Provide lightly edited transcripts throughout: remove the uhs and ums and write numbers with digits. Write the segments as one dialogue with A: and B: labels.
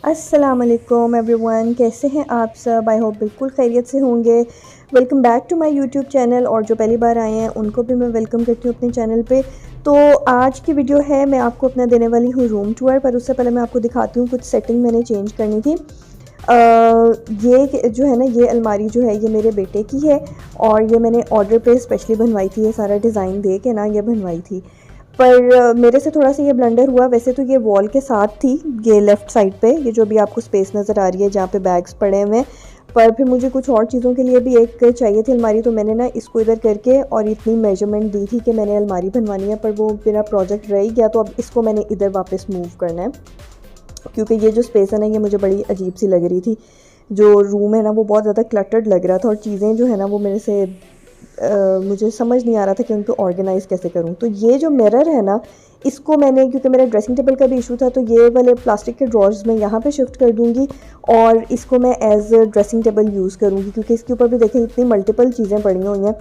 A: अस्सलाम वालेकुम एवरीवन, कैसे हैं आप सब। आई होप बिल्कुल खैरियत से होंगे। Welcome back to my YouTube channel. और जो पहली बार आए हैं उनको भी मैं वेलकम करती हूँ अपने चैनल पे। तो आज की वीडियो है, मैं आपको अपना देने वाली हूँ रूम टूर, पर उससे पहले मैं आपको दिखाती हूँ कुछ सेटिंग मैंने चेंज करनी थी। ये जो है ना, ये अलमारी जो है ये मेरे बेटे की है और ये मैंने ऑर्डर पे स्पेशली बनवाई थी। ये सारा डिज़ाइन दे के ना ये बनवाई थी, पर मेरे से थोड़ा सा ये ब्लंडर हुआ। वैसे तो ये वॉल के साथ थी, ये लेफ़्ट साइड पे, ये जो भी आपको स्पेस नज़र आ रही है जहाँ पे बैग्स पड़े हुए हैं, पर फिर मुझे कुछ और चीज़ों के लिए भी एक चाहिए थी अलमारी। तो मैंने ना इसको इधर करके और इतनी मेजरमेंट दी थी कि मैंने अलमारी बनवानी है, पर वो मेरा प्रोजेक्ट रह ही गया। तो अब इसको मैंने इधर वापस मूव करना है, क्योंकि ये जो स्पेस है ना ये मुझे बड़ी अजीब सी लग रही थी। जो रूम है ना वो बहुत ज़्यादा क्लटर्ड लग रहा था और चीज़ें जो है ना वो मेरे से मुझे समझ नहीं आ रहा था कि उनको ऑर्गेनाइज़ कैसे करूँ। तो ये जो मिरर है ना, इसको मैंने, क्योंकि मेरा ड्रेसिंग टेबल का भी इशू था, तो ये वाले प्लास्टिक के ड्रॉर्स में यहाँ पे शिफ्ट कर दूँगी और इसको मैं एज़ ड्रेसिंग टेबल यूज़ करूँगी, क्योंकि इसके ऊपर भी देखें इतनी मल्टीपल चीज़ें पड़ी हुई हैं।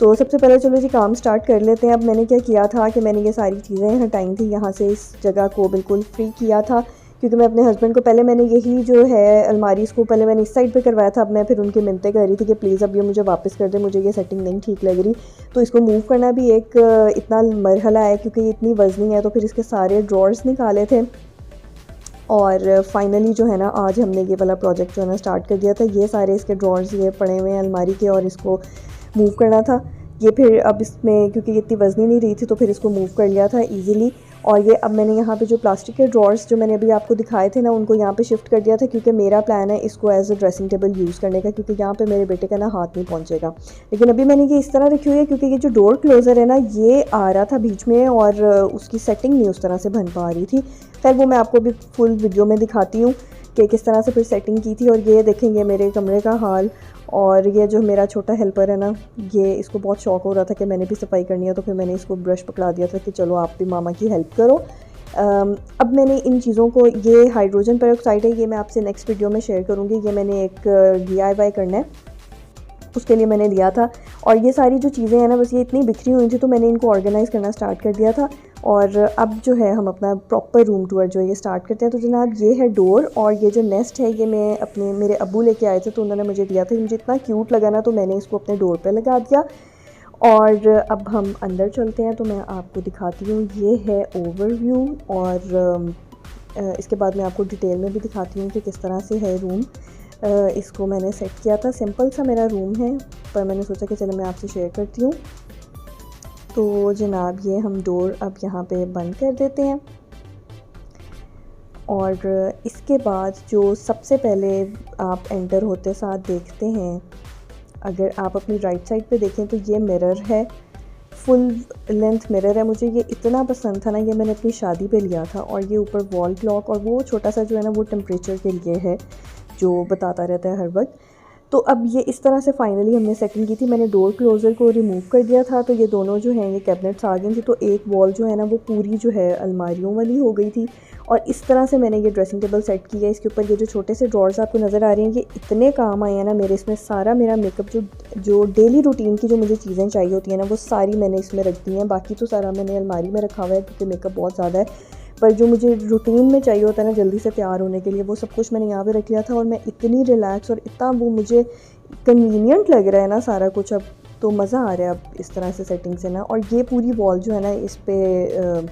A: तो सबसे पहले चलो जी काम स्टार्ट कर लेते हैं। अब मैंने क्या किया था कि मैंने ये सारी चीज़ें हटाई थी यहाँ से, इस जगह को बिल्कुल फ्री किया था, क्योंकि मैं अपने हस्बैंड को पहले मैंने यही जो है अलमारी, इसको पहले मैंने इस साइड पे करवाया था। अब मैं फिर उनकी मिन्नतें कर रही थी कि प्लीज़ अब ये मुझे वापस कर दे, मुझे ये सेटिंग नहीं ठीक लग रही। तो इसको मूव करना भी एक इतना मरहला है, क्योंकि ये इतनी वज़नी है। तो फिर इसके सारे ड्रॉर्स निकाले थे और फाइनली जो है ना आज हमने ये वाला प्रोजेक्ट जो है ना स्टार्ट कर दिया था। ये सारे इसके ड्रॉर्स ये पड़े हुए हैं अलमारी के और इसको मूव करना था। ये फिर अब इसमें क्योंकि ये इतनी वज़नी नहीं रही थी तो फिर इसको मूव कर लिया था इजीली। और ये अब मैंने यहाँ पे जो प्लास्टिक के ड्रॉर्स जो मैंने अभी आपको दिखाए थे ना, उनको यहाँ पे शिफ्ट कर दिया था, क्योंकि मेरा प्लान है इसको as a dressing table use करने का, क्योंकि यहाँ पे मेरे बेटे का ना हाथ नहीं पहुँचेगा। लेकिन अभी मैंने ये इस तरह रखी हुई है क्योंकि ये जो डोर क्लोज़र है ना ये आ रहा था बीच में और उसकी सेटिंग नहीं उस तरह से बन पा रही थी। खैर वो मैं आपको भी फुल वीडियो में दिखाती हूँ कि किस तरह से फिर सेटिंग की थी। और ये देखेंगे मेरे कमरे का हाल। और ये जो मेरा छोटा हेल्पर है ना, ये इसको बहुत शौक़ हो रहा था कि मैंने भी सफाई करनी है, तो फिर मैंने इसको ब्रश पकड़ा दिया था कि चलो आप भी मामा की हेल्प करो। अब मैंने इन चीज़ों को, ये हाइड्रोजन पेरोक्साइड है, ये मैं आपसे नेक्स्ट वीडियो में शेयर करूँगी। ये मैंने एक DIY करना है, उसके लिए मैंने लिया था। और ये सारी जो चीज़ें हैं ना बस ये इतनी बिखरी हुई थी, तो मैंने इनको ऑर्गेनाइज़ करना स्टार्ट कर दिया था। और अब जो है हम अपना प्रॉपर रूम टूर जो है ये स्टार्ट करते हैं। तो जनाब ये है डोर, और ये जो नेस्ट है ये मैं अपने मेरे अब्बू लेके आए थे, तो उन्होंने मुझे दिया था। मुझे इतना क्यूट लगा ना, तो मैंने इसको अपने डोर पे लगा दिया। और अब हम अंदर चलते हैं, तो मैं आपको दिखाती हूँ। ये है ओवरव्यू, और इसके बाद मैं आपको डिटेल में भी दिखाती हूँ कि किस तरह से है रूम। इसको मैंने सेट किया था, सिंपल सा मेरा रूम है, पर मैंने सोचा कि चलो मैं आपसे शेयर करती हूँ। तो जनाब ये हम डोर अब यहाँ पे बंद कर देते हैं। और इसके बाद जो सबसे पहले आप एंटर होते साथ देखते हैं, अगर आप अपनी राइट साइड पे देखें तो ये मिरर है, फुल लेंथ मिरर है। मुझे ये इतना पसंद था ना, ये मैंने अपनी शादी पे लिया था। और ये ऊपर वॉल क्लॉक, और वो छोटा सा जो है ना वो टेम्परेचर के लिए है जो बताता रहता है हर वक्त। तो अब ये इस तरह से फाइनली हमने सेटिंग की थी। मैंने डोर क्लोज़र को रिमूव कर दिया था, तो ये दोनों जो हैं ये कैबिनेट्स आ गई थी। तो एक वॉल जो है ना वो पूरी जो है अलमारियों वाली हो गई थी। और इस तरह से मैंने ये ड्रेसिंग टेबल सेट किया है। इसके ऊपर ये जो छोटे से ड्रॉर्स आपको नज़र आ रहे हैं, ये इतने काम आए हैं ना मेरे। इसमें सारा मेरा मेकअप जो डेली रूटीन की जो मुझे चीज़ें चाहिए होती हैं ना, वो सारी मैंने इसमें रख दी हैं। बाकी तो सारा मैंने अलमारी में रखा हुआ है, क्योंकि मेकअप बहुत ज़्यादा है। पर जो मुझे रूटीन में चाहिए होता है ना जल्दी से तैयार होने के लिए, वो सब कुछ मैंने यहाँ पे रख लिया था। और मैं इतनी रिलैक्स और इतना वो मुझे कन्वीनियंट लग रहा है ना सारा कुछ अब, तो मज़ा आ रहा है अब इस तरह से सेटिंग से ना। और ये पूरी वॉल जो है ना इस पर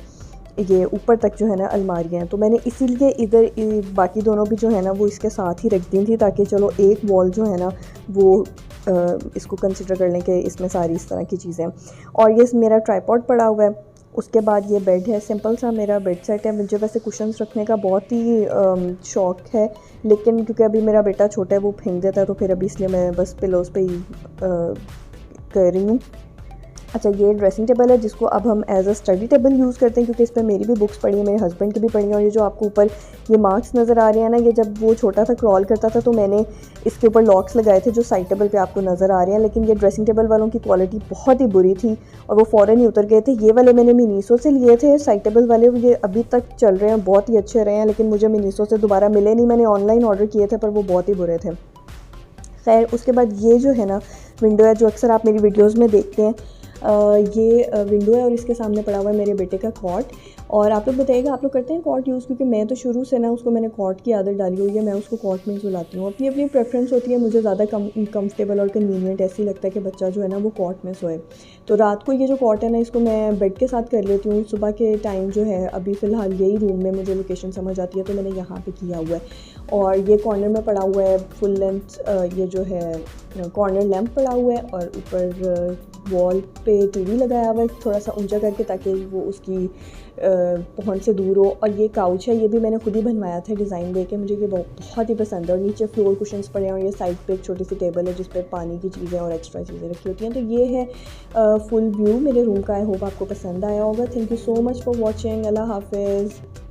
A: ये ऊपर तक जो है ना अलमारियाँ हैं, तो मैंने इसीलिए इधर बाकी दोनों भी जो है ना वो इसके साथ ही रख दी थी, ताकि चलो एक वॉल जो है ना वो इसको कंसिडर कर लें कि इसमें सारी इस तरह की चीज़ें। और ये मेरा ट्राइपॉड पड़ा हुआ है। उसके बाद ये बेड है, सिंपल सा मेरा बेड सेट है। मुझे वैसे कुशन्स रखने का बहुत ही शौक़ है, लेकिन क्योंकि अभी मेरा बेटा छोटा है वो फेंक देता है, तो फिर अभी इसलिए मैं बस पिलोज़ पे ही कर रही हूँ। अच्छा, ये ड्रेसिंग टेबल है जिसको अब हम as a study table use करते हैं, क्योंकि इस पर मेरी भी बुक्स पढ़ी है, मेरे हस्बैंड की भी पढ़ी है। और ये जो आपको ऊपर ये मार्क्स नज़र आ रहे हैं ना, ये जब वो छोटा था क्रॉल करता था तो मैंने इसके ऊपर लॉक्स लगाए थे जो साइड टेबल पे आपको नज़र आ रहे हैं। लेकिन ये ड्रेसिंग टेबल वालों की क्वालिटी बहुत ही बुरी थी और वो फ़ौरन ही उतर गए थे। ये वाले मैंने मिनीसो से लिए थे साइड टेबल वाले, ये अभी तक चल रहे हैं, बहुत ही अच्छे रहे हैं। लेकिन मुझे मिनीसो से दोबारा मिले नहीं, मैंने ऑनलाइन ऑर्डर किए थे पर वो बहुत ही बुरे थे। खैर उसके बाद ये जो है ना विंडो है, जो अक्सर आप मेरी वीडियोज़ में देखते हैं, ये विंडो है और इसके सामने पड़ा हुआ है मेरे बेटे का कॉट। और आप लोग बताइएगा आप लोग करते हैं कॉट यूज़, क्योंकि मैं तो शुरू से ना उसको मैंने कॉट की आदत डाली हुई है, मैं उसको कॉट में सुलाती हूँ। अपनी अपनी प्रेफरेंस होती है, मुझे ज़्यादा कंफर्टेबल और कन्वीनियंट ऐसे ही लगता है कि बच्चा जो है ना वो कॉट में सोए। तो रात को ये जो कॉट है ना इसको मैं बेड के साथ कर लेती हूँ, सुबह के टाइम जो है अभी फ़िलहाल यही रूम में मुझे लोकेशन समझ आती है तो मैंने यहाँ पे किया हुआ है। और ये कॉर्नर में पड़ा हुआ है फुल लेंथ, ये जो है कॉर्नर लैंप पड़ा हुआ है और ऊपर वॉल पे टीवी लगाया हुआ है थोड़ा सा ऊंचा करके ताकि वो उसकी पहुंच से दूर हो। और ये काउच है, ये भी मैंने खुद ही बनवाया था डिज़ाइन देके, मुझे ये बहुत ही पसंद है। और नीचे फ्लोर कुशन्स पड़े हैं और ये साइड पे एक छोटी सी टेबल है जिस पे पानी की चीज़ें और एक्स्ट्रा चीज़ें रखी होती हैं। तो ये है फुल व्यू मेरे रूम का। आई होप आपको पसंद आया होगा। Thank you so much for watching. अल्लाह हाफिज़।